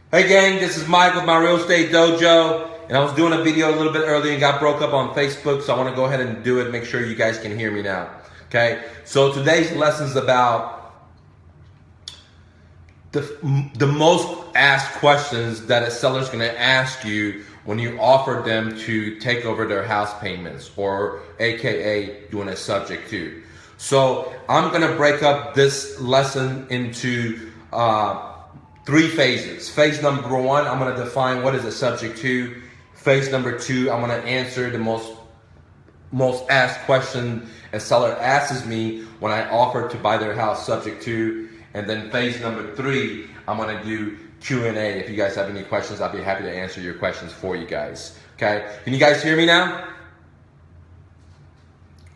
Hey gang, this is Mike with my real estate dojo, and I was doing a video a little bit earlier and got broke up on Facebook, so I want to go ahead and do it, make sure you guys can hear me now. Okay, so today's lesson is about the most asked questions that a seller's going to ask you when you offer them to take over their house payments, or AKA doing a subject to. So I'm going to break up this lesson into three phases. Phase number one, I'm going to define what is a subject to. Phase number two, I'm going to answer the most asked question a seller asks me when I offer to buy their house subject to. And then phase number three, I'm going to do Q&A. If you guys have any questions, I'll be happy to answer your questions for you guys. Okay, can you guys hear me now?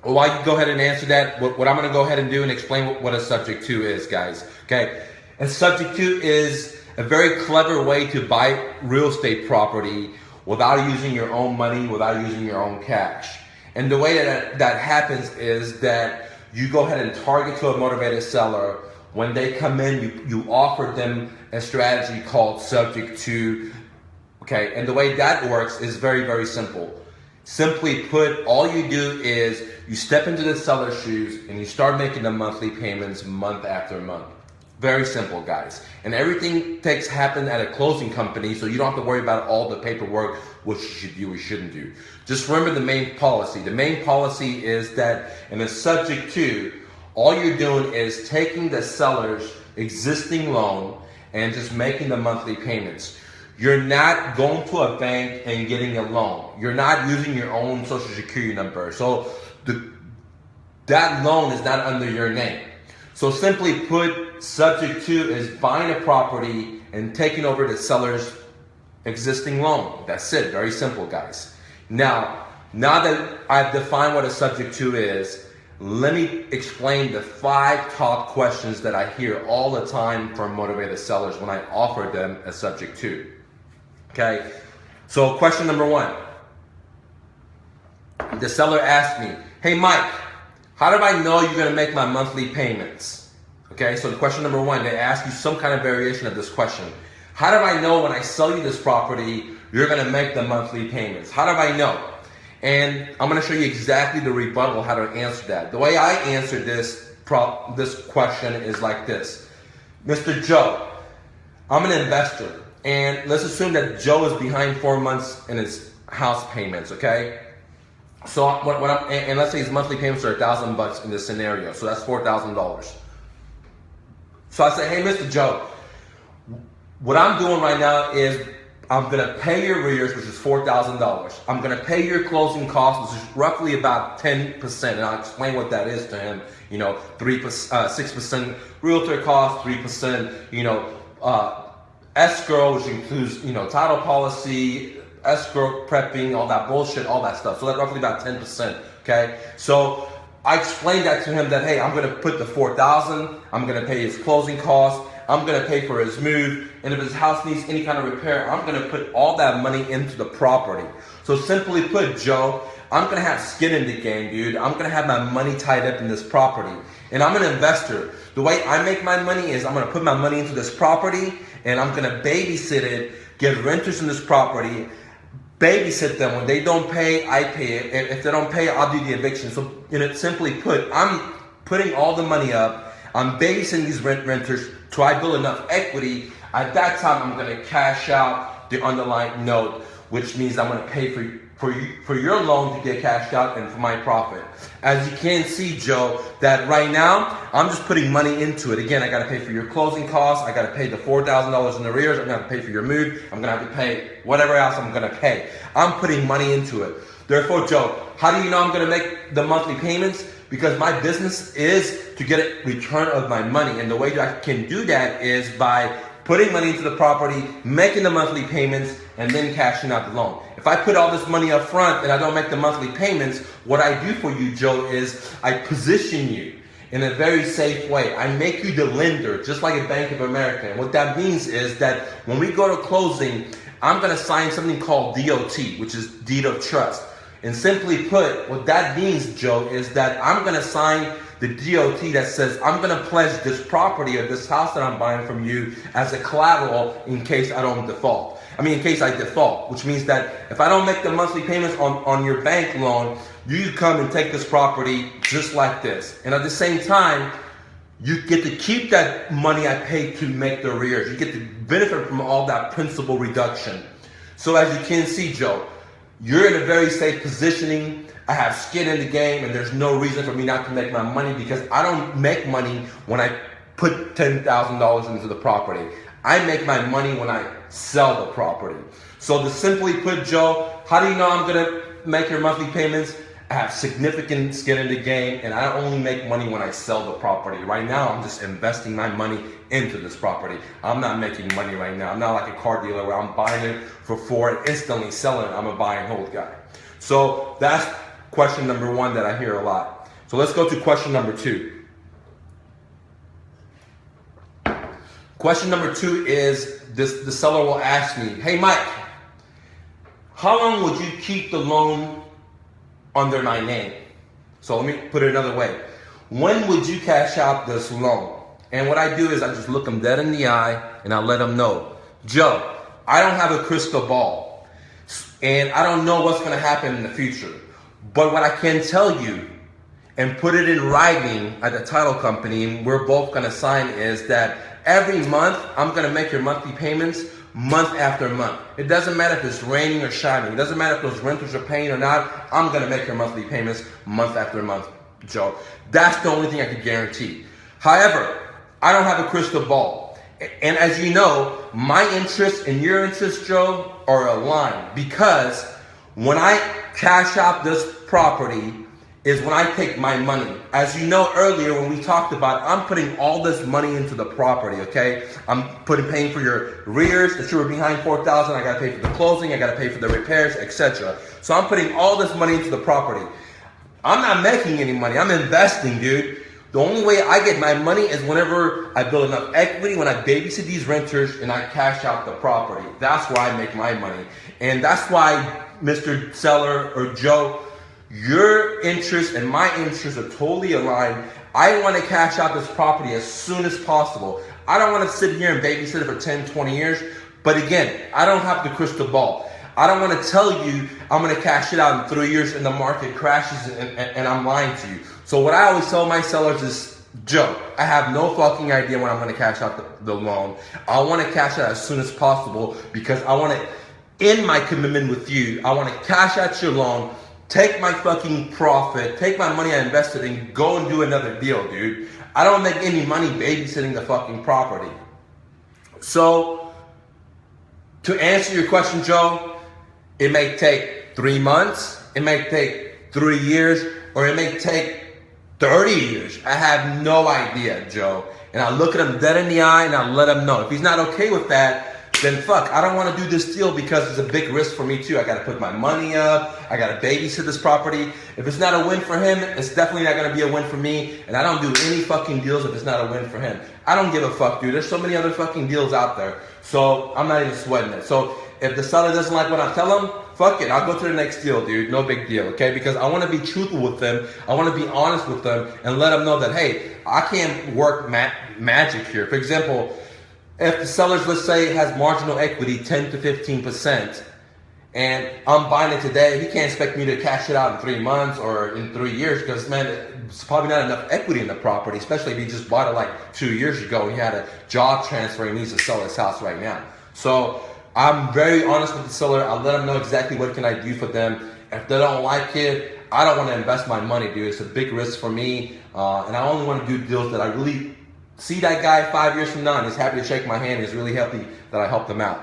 Well, while you go ahead and answer that, what I'm going to go ahead and do and explain what a subject to is, guys. Okay, and subject to is a very clever way to buy real estate property without using your own money, without using your own cash. And the way that happens is that you go ahead and target to a motivated seller. When they come in, you offer them a strategy called subject to. Okay, and the way that works is very, very simple. Simply put, all you do is you step into the seller's shoes and you start making the monthly payments month after month. Very simple, guys. And everything happen at a closing company, so you don't have to worry about all the paperwork, what you should do or shouldn't do. Just remember the main policy. The main policy is that in a subject to, all you're doing is taking the seller's existing loan and just making the monthly payments. You're not going to a bank and getting a loan. You're not using your own social security number. So that loan is not under your name. So simply put, subject to is buying a property and taking over the seller's existing loan. That's it. Very simple, guys. Now that I've defined what a subject to is, let me explain the 5 top questions that I hear all the time from motivated sellers when I offer them a subject to. Okay, so question number 1. The seller asked me, hey Mike, how do I know you're going to make my monthly payments? Okay, so the question number 1, they ask you some kind of variation of this question. How do I know when I sell you this property, you're going to make the monthly payments? How do I know? And I'm going to show you exactly the rebuttal, how to answer that. The way I answer this question is like this. Mr. Joe, I'm an investor. And let's assume that Joe is behind 4 months in his house payments, okay? So and let's say his monthly payments are $1,000 in this scenario. So that's $4,000. So I say, hey, Mr. Joe, what I'm doing right now is I'm gonna pay your arrears, which is $4,000. I'm gonna pay your closing costs, which is roughly about 10%, and I'll explain what that is to him. 6% realtor costs, 3%, escrow, which includes, title policy, escrow prepping, all that bullshit, all that stuff. So that's roughly about 10%, okay? So I explained that to him that, hey, I'm gonna put the $4,000, I'm gonna pay his closing costs, I'm gonna pay for his move, and if his house needs any kind of repair, I'm gonna put all that money into the property. So simply put, Joe, I'm gonna have skin in the game, dude. I'm gonna have my money tied up in this property. And I'm an investor. The way I make my money is I'm gonna put my money into this property and I'm gonna babysit it, get renters in this property, babysit them. When they don't pay, I pay it. And if they don't pay, I'll do the eviction. So simply put, I'm putting all the money up, I'm babysitting these renters till I build enough equity. At that time, I'm gonna cash out the underlying note, which means I'm gonna pay for your loan to get cashed out and for my profit. As you can see, Joe, that right now, I'm just putting money into it. Again, I gotta pay for your closing costs, I gotta pay the $4,000 in arrears, I'm gonna pay for your move, I'm gonna have to pay whatever else I'm gonna pay. I'm putting money into it. Therefore, Joe, how do you know I'm gonna make the monthly payments? Because my business is to get a return of my money. And the way that I can do that is by putting money into the property, making the monthly payments, and then cashing out the loan. If I put all this money up front and I don't make the monthly payments, what I do for you, Joe, is I position you in a very safe way. I make you the lender, just like a Bank of America. And what that means is that when we go to closing, I'm gonna sign something called DOT, which is Deed of Trust. And simply put, what that means, Joe, is that I'm gonna sign the DOT that says, I'm going to pledge this property or this house that I'm buying from you as a collateral in case I don't default. In case I default, which means that if I don't make the monthly payments on your bank loan, you come and take this property just like this. And at the same time, you get to keep that money I paid to make the arrears. You get to benefit from all that principal reduction. So as you can see, Joe, you're in a very safe positioning. I have skin in the game, and there's no reason for me not to make my money, because I don't make money when I put $10,000 into the property. I make my money when I sell the property. So to simply put, Joe, how do you know I'm gonna make your monthly payments? I have significant skin in the game, and I only make money when I sell the property. Right now, I'm just investing my money into this property. I'm not making money right now. I'm not like a car dealer where I'm buying it for $4 and instantly selling it. I'm a buy and hold guy. So that's question number one that I hear a lot. So let's go to question number two. Question number two is this: the seller will ask me, hey Mike, how long would you keep the loan under my name? So let me put it another way. When would you cash out this loan? And what I do is I just look them dead in the eye and I let them know, Joe, I don't have a crystal ball and I don't know what's going to happen in the future. But what I can tell you and put it in writing at the title company, and we're both going to sign, is that every month I'm going to make your monthly payments month after month. It doesn't matter if it's raining or shining. It doesn't matter if those renters are paying or not. I'm going to make your monthly payments month after month, Joe. That's the only thing I can guarantee. However, I don't have a crystal ball. And as you know, my interest and your interest, Joe, are aligned, because when I cash out this property is when I take my money. As you know earlier when we talked about, I'm putting all this money into the property, okay? I'm paying for your arrears that you were behind $4,000. I gotta pay for the closing, I gotta pay for the repairs, etc. So I'm putting all this money into the property. I'm not making any money, I'm investing, dude. The only way I get my money is whenever I build enough equity, when I babysit these renters and I cash out the property. That's where I make my money. And that's why, Mr. Seller or Joe, your interest and my interests are totally aligned. I want to cash out this property as soon as possible. I don't want to sit here and babysit it for 10, 20 years. But again, I don't have the crystal ball. I don't want to tell you I'm going to cash it out in 3 years and the market crashes and I'm lying to you. So what I always tell my sellers is, Joe, I have no fucking idea when I'm going to cash out the loan. I want to cash out as soon as possible because I want to end my commitment with you. I want to cash out your loan, take my fucking profit, take my money I invested and go and do another deal, dude. I don't make any money babysitting the fucking property. So, to answer your question, Joe, it may take 3 months, it may take 3 years, or it may take 30 years. I have no idea, Joe. And I look at him dead in the eye and I let him know. If he's not okay with that, then fuck, I don't want to do this deal because it's a big risk for me too. I got to put my money up. I got to babysit this property. If it's not a win for him, it's definitely not going to be a win for me. And I don't do any fucking deals if it's not a win for him. I don't give a fuck, dude. There's so many other fucking deals out there. So I'm not even sweating it. So if the seller doesn't like what I tell him, fuck it. I'll go to the next deal, dude. No big deal, okay? Because I want to be truthful with them. I want to be honest with them and let them know that, hey, I can't work magic here. For example, if the sellers, let's say, has marginal equity, 10 to 15%, and I'm buying it today, he can't expect me to cash it out in 3 months or in 3 years because, man, it's probably not enough equity in the property, especially if he just bought it like 2 years ago and he had a job transfer and needs to sell his house right now. So I'm very honest with the seller. I let them know exactly what can I do for them. If they don't like it, I don't want to invest my money, dude. It's a big risk for me, and I only want to do deals that I really see that guy 5 years from now and he's happy to shake my hand. He's really happy that I helped him out.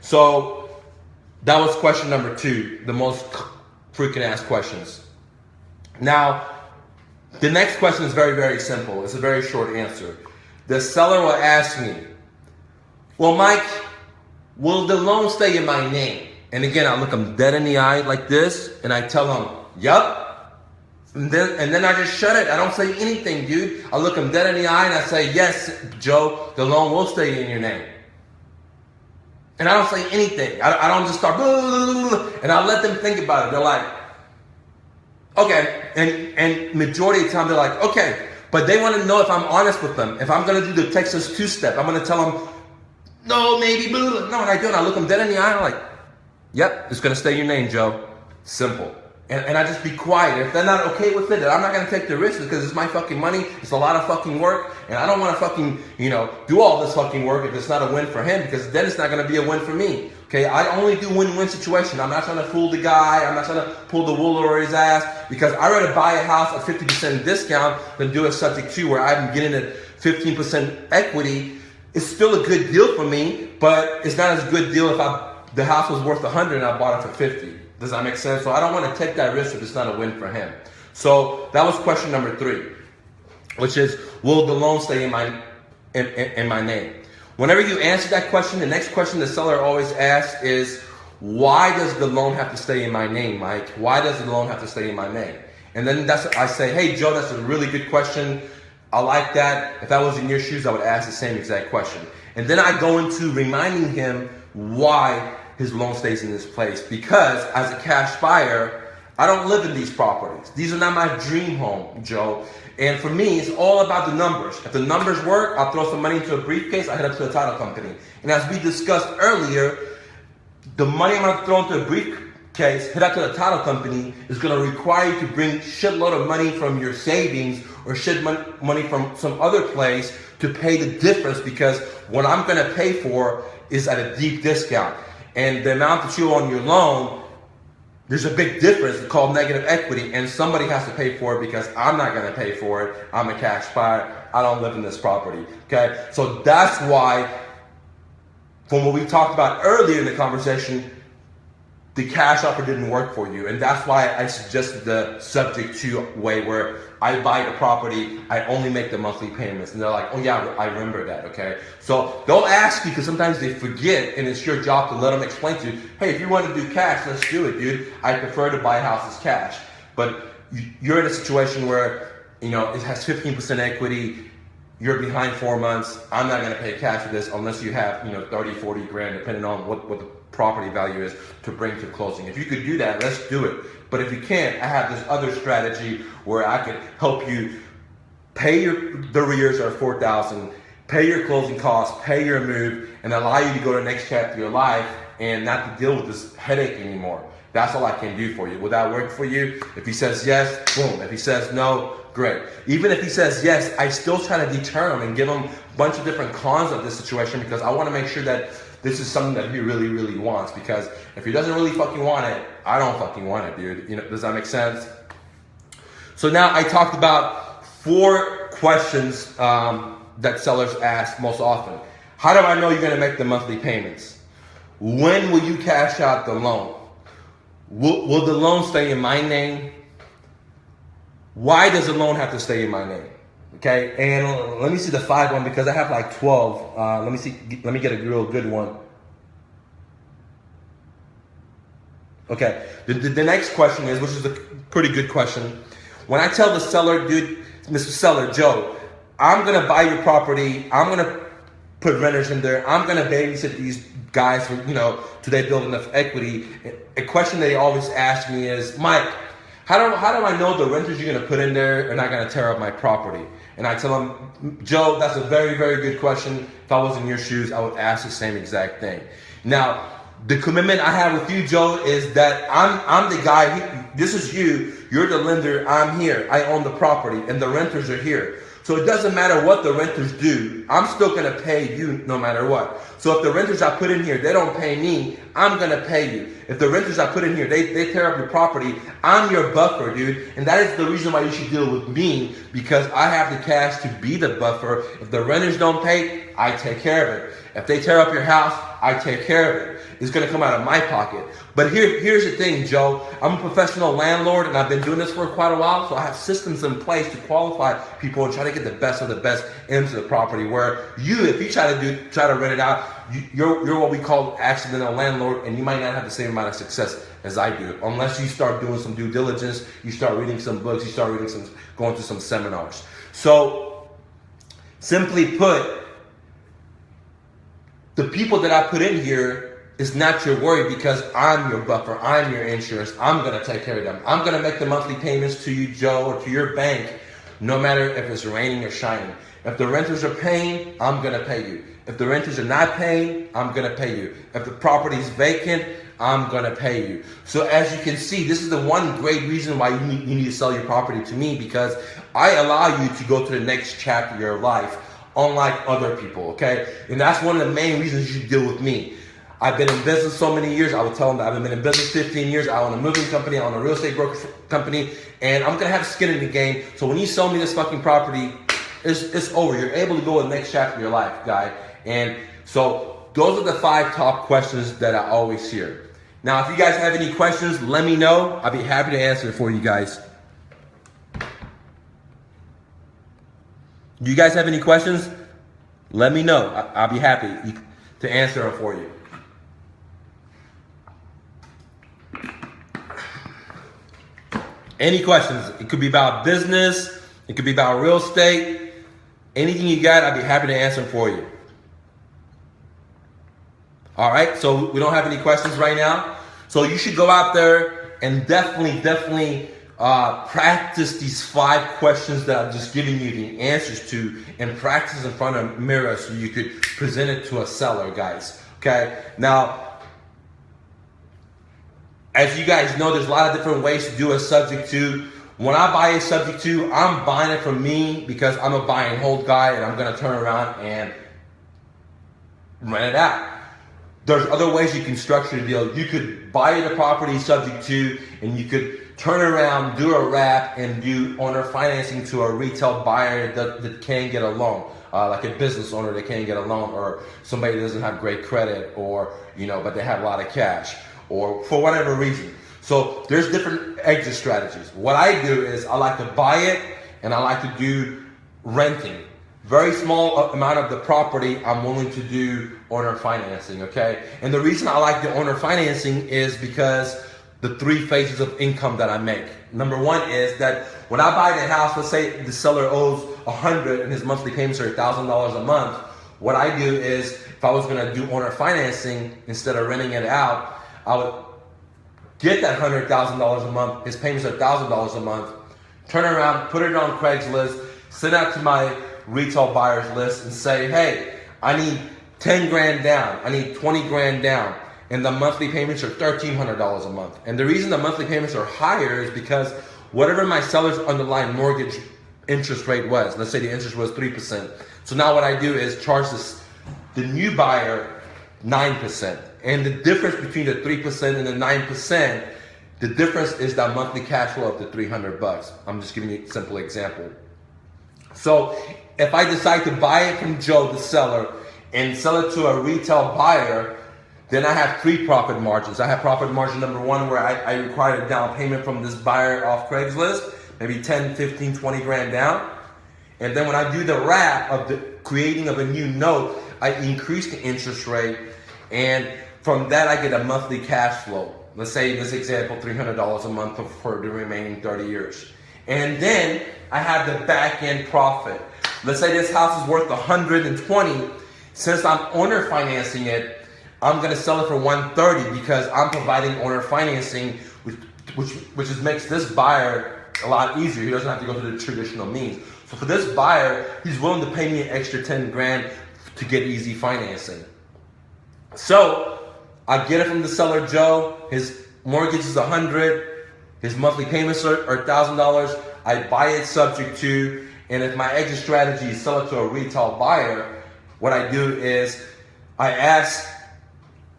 So that was question number 2, the most freaking asked questions. Now, the next question is very, very simple. It's a very short answer. The seller will ask me, well, Mike, will the loan stay in my name? And again, I look him dead in the eye like this and I tell him, yup. And then I just shut it. I don't say anything, dude. I look him dead in the eye and I say, yes, Joe, the loan will stay in your name. And I don't say anything. I don't just start, blah, blah, blah, and I let them think about it. They're like, okay. And majority of the time they're like, okay, But they want to know if I'm honest with them. If I'm going to do the Texas two-step, I'm going to tell them, no, maybe, blah, blah, blah. No, and I do. And I look them dead in the eye and I'm like, yep, it's going to stay your name, Joe. Simple. And I just be quiet. If they're not okay with it, then I'm not going to take the risk because it's my fucking money. It's a lot of fucking work. And I don't want to fucking, do all this fucking work if it's not a win for him, because then it's not going to be a win for me. Okay, I only do win-win situation. I'm not trying to fool the guy. I'm not trying to pull the wool over his ass, because I'd rather buy a house at 50% discount than do a subject to where I'm getting a 15% equity. It's still a good deal for me, but it's not as good deal if the house was worth 100 and I bought it for 50. Does that make sense? So I don't want to take that risk if it's not a win for him. So that was question number 3, which is, will the loan stay in my name? Whenever you answer that question, the next question the seller always asks is, why does the loan have to stay in my name, Mike? Why does the loan have to stay in my name? And then I say, hey, Joe, that's a really good question. I like that. If I was in your shoes, I would ask the same exact question. And then I go into reminding him why his loan stays in this place. Because as a cash buyer, I don't live in these properties. These are not my dream home, Joe. And for me, it's all about the numbers. If the numbers work, I'll throw some money into a briefcase, I head up to a title company. And as we discussed earlier, the money I'm going to throw into a briefcase, head up to the title company, is going to require you to bring shitload of money from your savings or money from some other place to pay the difference, because what I'm going to pay for is at a deep discount. And the amount that you owe on your loan, there's a big difference. It's called negative equity, and somebody has to pay for it, because I'm not going to pay for it. I'm a cash buyer. I don't live in this property. Okay, so that's why, from what we talked about earlier in the conversation, the cash offer didn't work for you, and that's why I suggested the subject to way where I buy the property, I only make the monthly payments, and they're like, oh yeah, I remember that. Okay, so they'll ask you, because sometimes they forget, and it's your job to let them explain to you, hey, if you want to do cash, let's do it, dude. I prefer to buy houses cash. But you're in a situation where it has 15% equity. You're behind 4 months. I'm not going to pay cash for this unless you have 30, 40 grand, depending on what the property value is, to bring to closing. If you could do that, let's do it. But if you can't, I have this other strategy where I could help you pay the arrears are $4,000, pay your closing costs, pay your move, and allow you to go to the next chapter of your life and not to deal with this headache anymore. That's all I can do for you. Will that work for you? If he says yes, boom. If he says no, great. Even if he says yes, I still try to deter him and give him a bunch of different cons of this situation, because I want to make sure that this is something that he really, really wants. Because if he doesn't really fucking want it, I don't fucking want it, dude. Does that make sense? So now I talked about 4 questions that sellers ask most often. How do I know you're going to make the monthly payments? When will you cash out the loan? Will the loan stay in my name? Why does the loan have to stay in my name? Okay, and let me see the 5 one, because I have like 12. Let me see. Let me get a real good one. Okay, the next question is, which is a pretty good question. When I tell the seller, dude, Mr. Seller, Joe, I'm gonna buy your property. I'm gonna put renters in there. I'm gonna babysit these guys for till they build enough equity. A question they always ask me is, Mike, how do I know the renters you're gonna put in there are not gonna tear up my property? And I tell them, Joe, that's a very, very good question. If I was in your shoes, I would ask the same exact thing. Now, the commitment I have with you, Joe, is that I'm the guy. This is you. You're the lender. I'm here. I own the property, and the renters are here. So it doesn't matter what the renters do. I'm still going to pay you no matter what. So if the renters I put in here, they don't pay me, I'm going to pay you. If the renters I put in here, they tear up your property, I'm your buffer, dude. And that is the reason why you should deal with me, because I have the cash to be the buffer. If the renters don't pay, I take care of it. If they tear up your house, I take care of it. It's going to come out of my pocket. But here's the thing, Joe. I'm a professional landlord, and I've been doing this for quite a while, so I have systems in place to qualify people and try to get the best of the best into the property. Where if you try to rent it out, you're what we call accidental landlord, and you might not have the same amount of success as I do, unless you start doing some due diligence, you start reading some books, you start going to some seminars. So, simply put, the people that I put in here is not your worry, because I'm your buffer, I'm your insurance, I'm going to take care of them. I'm going to make the monthly payments to you, Joe, or to your bank, no matter if it's raining or shining. If the renters are paying, I'm gonna pay you. If the renters are not paying, I'm gonna pay you. If the property is vacant, I'm gonna pay you. So as you can see, this is the one great reason why you need to sell your property to me, because I allow you to go to the next chapter of your life, unlike other people, okay? And that's one of the main reasons you should deal with me. I've been in business so many years. I would tell them that I've been in business 15 years. I own a moving company. I own a real estate brokerage company. And I'm going to have skin in the game. So when you sell me this fucking property, it's over. You're able to go to the next chapter of your life, guy. And so those are the 5 top questions that I always hear. Now, if you guys have any questions, let me know. I'll be happy to answer it for you guys. Do you guys have any questions? Let me know. I'll be happy to answer them for you. Any questions? It could be about business. It could be about real estate. Anything you got, I'd be happy to answer for you. All right, so we don't have any questions right now. So you should go out there and definitely practice these 5 questions that I'm just giving you the answers to, and practice in front of a mirror so you could present it to a seller, guys. Okay, now, as you guys know, there's a lot of different ways to do a subject to. When I buy a subject to, I'm buying it from me because I'm a buy and hold guy, and I'm gonna turn around and rent it out. There's other ways you can structure the deal. You could buy the property subject to, and you could turn around, do a wrap, and do owner financing to a retail buyer that can't get a loan, like a business owner that can't get a loan, or somebody that doesn't have great credit, or but they have a lot of cash, or for whatever reason. So there's different exit strategies. What I do is I like to buy it, and I like to do renting. Very small amount of the property I'm willing to do owner financing, okay? And the reason I like the owner financing is because the 3 phases of income that I make. Number 1 is that when I buy the house, let's say the seller owes $100 and his monthly payments are $1,000 a month. What I do is, if I was gonna do owner financing instead of renting it out, I would get that $100,000 a month, his payments are $1,000 a month, turn around, put it on Craigslist, send out to my retail buyers list and say, hey, I need 10 grand down, I need 20 grand down, and the monthly payments are $1,300 a month. And the reason the monthly payments are higher is because whatever my seller's underlying mortgage interest rate was, let's say the interest was 3%. So now what I do is charge the new buyer 9%. And the difference between the 3% and the 9%, the difference is that monthly cash flow of the $300. I'm just giving you a simple example. So if I decide to buy it from Joe, the seller, and sell it to a retail buyer, then I have 3 profit margins. I have profit margin number 1, where I require a down payment from this buyer off Craigslist, maybe 10, 15, 20 grand down. And then when I do the wrap of the creating of a new note, I increase the interest rate, and from that I get a monthly cash flow. Let's say in this example, $300 a month for the remaining 30 years. And then I have the back end profit. Let's say this house is worth $120. Since I'm owner financing it, I'm gonna sell it for $130 because I'm providing owner financing, which makes this buyer a lot easier. He doesn't have to go through the traditional means. So for this buyer, he's willing to pay me an extra 10 grand to get easy financing. So I get it from the seller, Joe. His mortgage is $100. His monthly payments are $1,000. I buy it subject to, and if my exit strategy is sell it to a retail buyer, what I do is I ask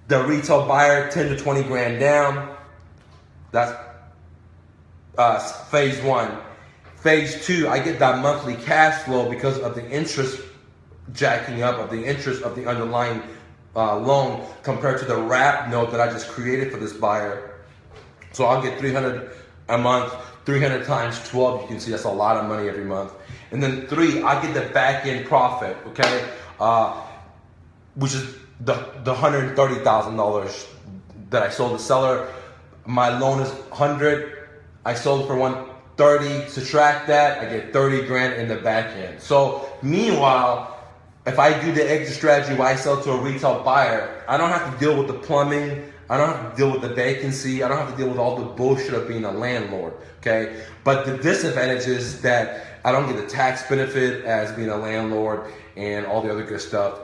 the retail buyer 10 to 20 grand down. That's phase 1. Phase 2, I get that monthly cash flow because of the interest jacking up of the interest of the underlying loan compared to the wrap note that I just created for this buyer. So I'll get $300 a month, 300 times 12. You can see that's a lot of money every month. And then 3, I get the back end profit, okay, which is the $130,000 that I sold the seller. My loan is 100. I sold for 130. Subtract that, I get 30 grand in the back end. So meanwhile, if I do the exit strategy where I sell to a retail buyer, I don't have to deal with the plumbing. I don't have to deal with the vacancy. I don't have to deal with all the bullshit of being a landlord, okay? But the disadvantage is that I don't get the tax benefit as being a landlord and all the other good stuff.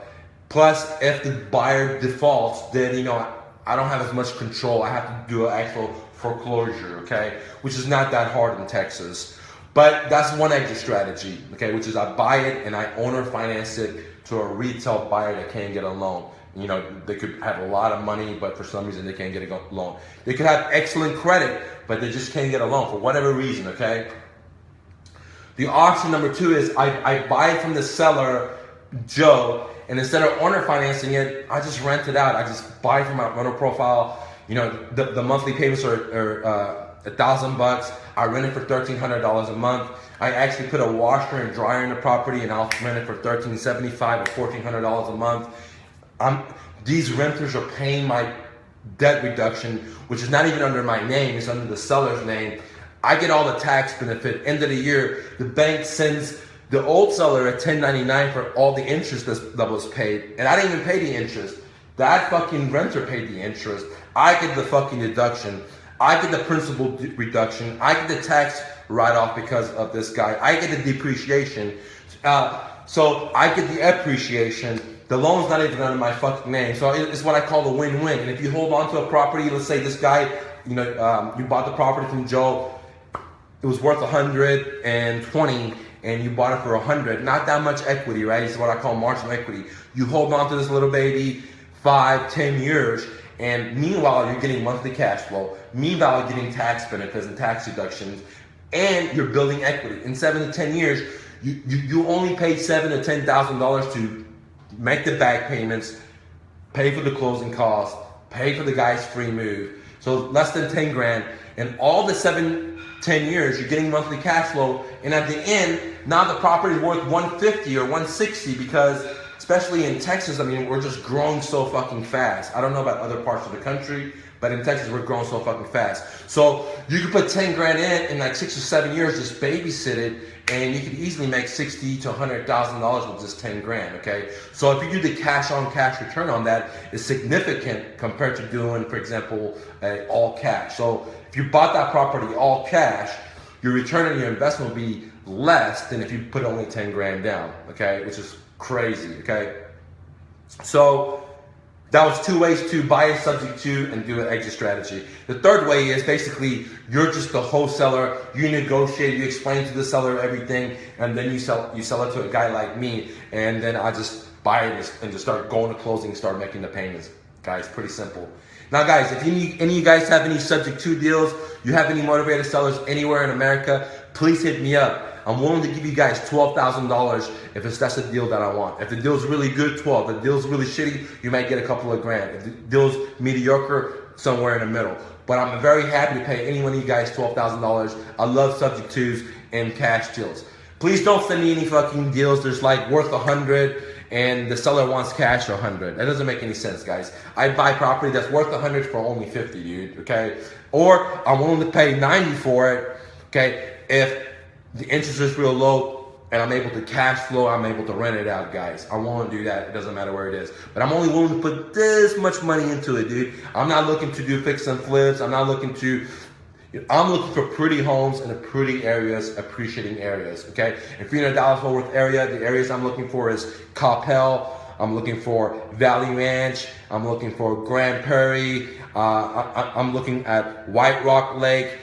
Plus, if the buyer defaults, then, you know, I don't have as much control. I have to do an actual foreclosure, okay? Which is not that hard in Texas. But that's one exit strategy, okay? Which is I buy it and I owner finance it to a retail buyer that can't get a loan. You know, they could have a lot of money, but for some reason they can't get a loan. They could have excellent credit, but they just can't get a loan for whatever reason, okay? The option number two is I buy it from the seller, Joe, and instead of owner financing it, I just rent it out. I just buy from my rental profile. You know, the monthly payments are $1,000. I rent it for $1,300 a month. I actually put a washer and dryer in the property, and I'll rent it for $1,375 or $1,400 a month. These renters are paying my debt reduction, which is not even under my name, it's under the seller's name. I get all the tax benefit. End of the year, the bank sends the old seller a 1099 for all the interest that was paid, and I didn't even pay the interest. That fucking renter paid the interest. I get the fucking deduction. I get the principal reduction. I get the tax write-off because of this guy. I get the depreciation. So I get the appreciation. The loan's not even under my fucking name. So it's what I call a win-win. And if you hold on to a property, let's say this guy, you know, you bought the property from Joe, it was worth 120, and you bought it for 100. Not that much equity, right? It's what I call marginal equity. You hold on to this little baby 5-10 years, and meanwhile you're getting monthly cash flow. Meanwhile you're getting tax benefits and tax deductions, and you're building equity. In 7 to 10 years, you only paid $7,000 to $10,000 to make the back payments, pay for the closing costs, pay for the guy's free move. So less than 10 grand, and all the 7-10 years you're getting monthly cash flow, and at the end, now the property is worth 150 or 160 because, especially in Texas, I mean, we're just growing so fucking fast. I don't know about other parts of the country, but in Texas, we're growing so fucking fast. So you could put 10 grand in like 6 or 7 years, just babysit it, and you could easily make $60,000 to $100,000 with just 10 grand, okay? So if you do the cash on cash return on that, it's significant compared to doing, for example, all cash. So if you bought that property all cash, your return on your investment will be less than if you put only 10 grand down, okay? Which is crazy, okay? So that was 2 ways to buy it subject to and do an exit strategy. The third way is basically you're just the wholesaler. You negotiate, you explain to the seller everything, and then you sell it to a guy like me, and then I just buy it and just start going to closing and start making the payments. Guys, pretty simple. Now guys, if any of you guys have any subject to deals, you have any motivated sellers anywhere in America, please hit me up. I'm willing to give you guys $12,000 if that's a deal that I want. If the deal's really good, 12. If the deal's really shitty, you might get a couple of grand. If the deal's mediocre, somewhere in the middle. But I'm very happy to pay any one of you guys $12,000. I love subject twos and cash deals. Please don't send me any fucking deals there's like worth 100 and the seller wants cash for 100. That doesn't make any sense, guys. I buy property that's worth 100 for only 50, dude, okay? Or I'm willing to pay 90 for it, okay? If the interest is real low and I'm able to cash flow, I'm able to rent it out, guys. I want to do that. It doesn't matter where it is. But I'm only willing to put this much money into it, dude. I'm not looking to do fix and flips. I'm looking for pretty homes in the pretty areas, appreciating areas, okay? If you're in the Dallas-Fort Worth area, the areas I'm looking for is Coppell. I'm looking for Valley Ranch. I'm looking for Grand Prairie. I'm looking at White Rock Lake.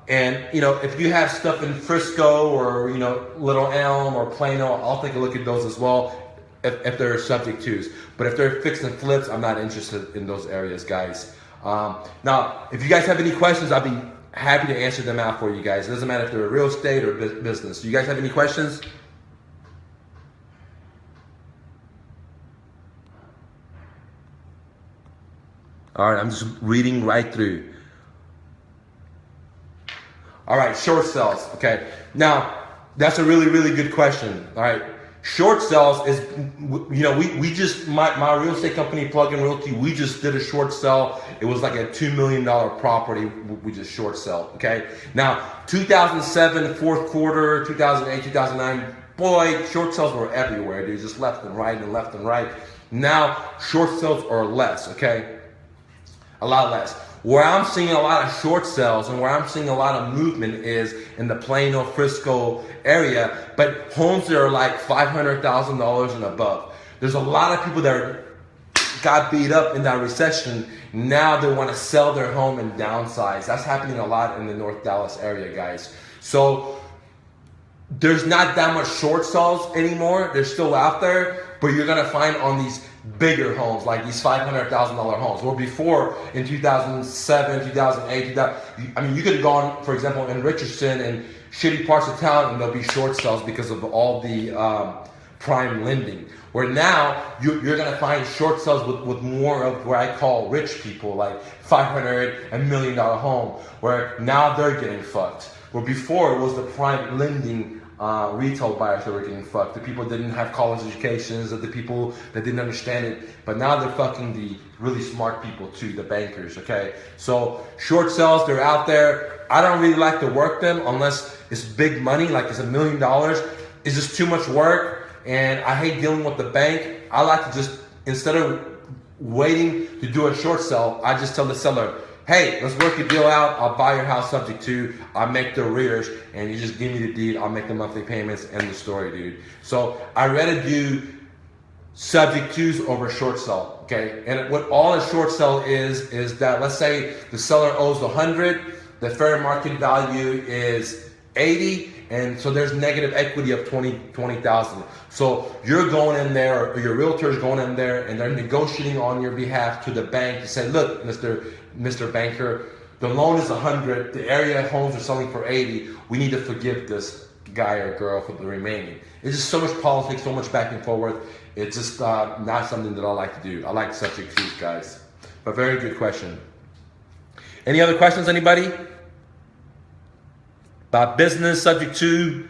And, you know, if you have stuff in Frisco or, you know, Little Elm or Plano, I'll take a look at those as well if they're subject twos. But if they're fix and flips, I'm not interested in those areas, guys. Now, if you guys have any questions, I'll be happy to answer them out for you guys. It doesn't matter if they're real estate or business. Do you guys have any questions? All right, I'm just reading right through. All right, short sales, okay. Now, that's a really, really good question, all right. Short sales is, you know, we just, my real estate company, Plug-in Realty, we just did a short sell. It was like a $2 million property we just short sell, okay. Now, 2007, fourth quarter, 2008, 2009, boy, short sales were everywhere, dude, just left and right and left and right. Now, short sales are less, okay, a lot less. Where I'm seeing a lot of short sales and where I'm seeing a lot of movement is in the Plano, Frisco area, but homes that are like $500,000 and above. There's a lot of people that got beat up in that recession. Now they want to sell their home and downsize. That's happening a lot in the North Dallas area, guys. So there's not that much short sales anymore. They're still out there, but you're gonna find on these bigger homes, like these $500,000 homes. Where before, in 2007, 2008, I mean, you could have gone, for example, in Richardson and shitty parts of town, and there'll be short sales because of all the prime lending. Where now you're gonna find short sales with more of what I call rich people, like $500 and $1 million home, where now they're getting fucked. Where before it was the prime lending retail buyers that were getting fucked. The people that didn't have college educations, or the people that didn't understand it. But now they're fucking the really smart people too, the bankers, okay? So short sales, they're out there. I don't really like to work them unless it's big money, like it's $1 million. It's just too much work. And I hate dealing with the bank. I like to just, instead of waiting to do a short sale, I just tell the seller, hey, let's work a deal out. I'll buy your house subject to, I'll make the arrears, and you just give me the deed. I'll make the monthly payments, end the story, dude. So I rather do subject twos over short sale, okay? And what all a short sale is that, let's say the seller owes 100, the fair market value is 80, and so there's negative equity of 20,000. So you're going in there, or your realtor's going in there, and they're negotiating on your behalf to the bank to say, look, Mr. Banker, the loan is 100, the area homes are selling for 80. We need to forgive this guy or girl for the remaining. It's just so much politics, so much back and forth. It's just not something that I like to do. I like subject twos, guys. But very good question. Any other questions, anybody? About business, subject to?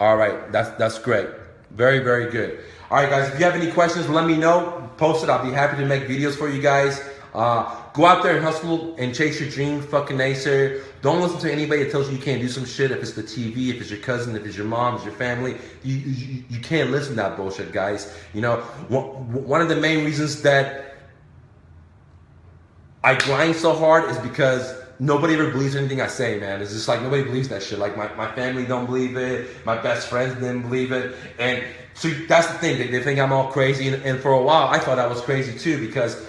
All right, that's great. Very, very good. All right, guys, if you have any questions, let me know. Post it. I'll be happy to make videos for you guys. Go out there and hustle and chase your dream. Fucking naysayer. Don't listen to anybody that tells you can't do some shit. If it's the TV, if it's your cousin, if it's your mom, if it's your family, you can't listen to that bullshit, guys. You know, one of the main reasons that I grind so hard is because nobody ever believes anything I say, man. It's just like nobody believes that shit. Like my family don't believe it. My best friends didn't believe it. And so that's the thing. They think I'm all crazy. And for a while, I thought I was crazy too, because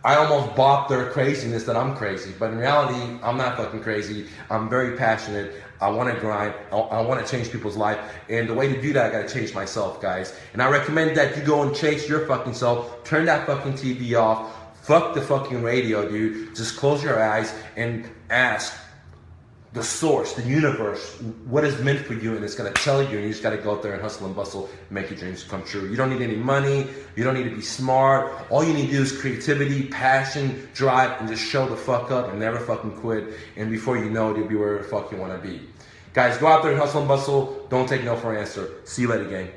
I almost bought their craziness that I'm crazy. But in reality, I'm not fucking crazy. I'm very passionate. I want to grind. I want to change people's life. And the way to do that, I got to change myself, guys. And I recommend that you go and chase your fucking self. Turn that fucking TV off. Fuck the fucking radio, dude. Just close your eyes and ask the source, the universe, what is meant for you, and it's gonna tell you, and you just gotta go out there and hustle and bustle and make your dreams come true. You don't need any money, you don't need to be smart. All you need to do is creativity, passion, drive, and just show the fuck up and never fucking quit. And before you know it, you'll be where the fuck you wanna be. Guys, go out there and hustle and bustle. Don't take no for an answer. See you later, gang.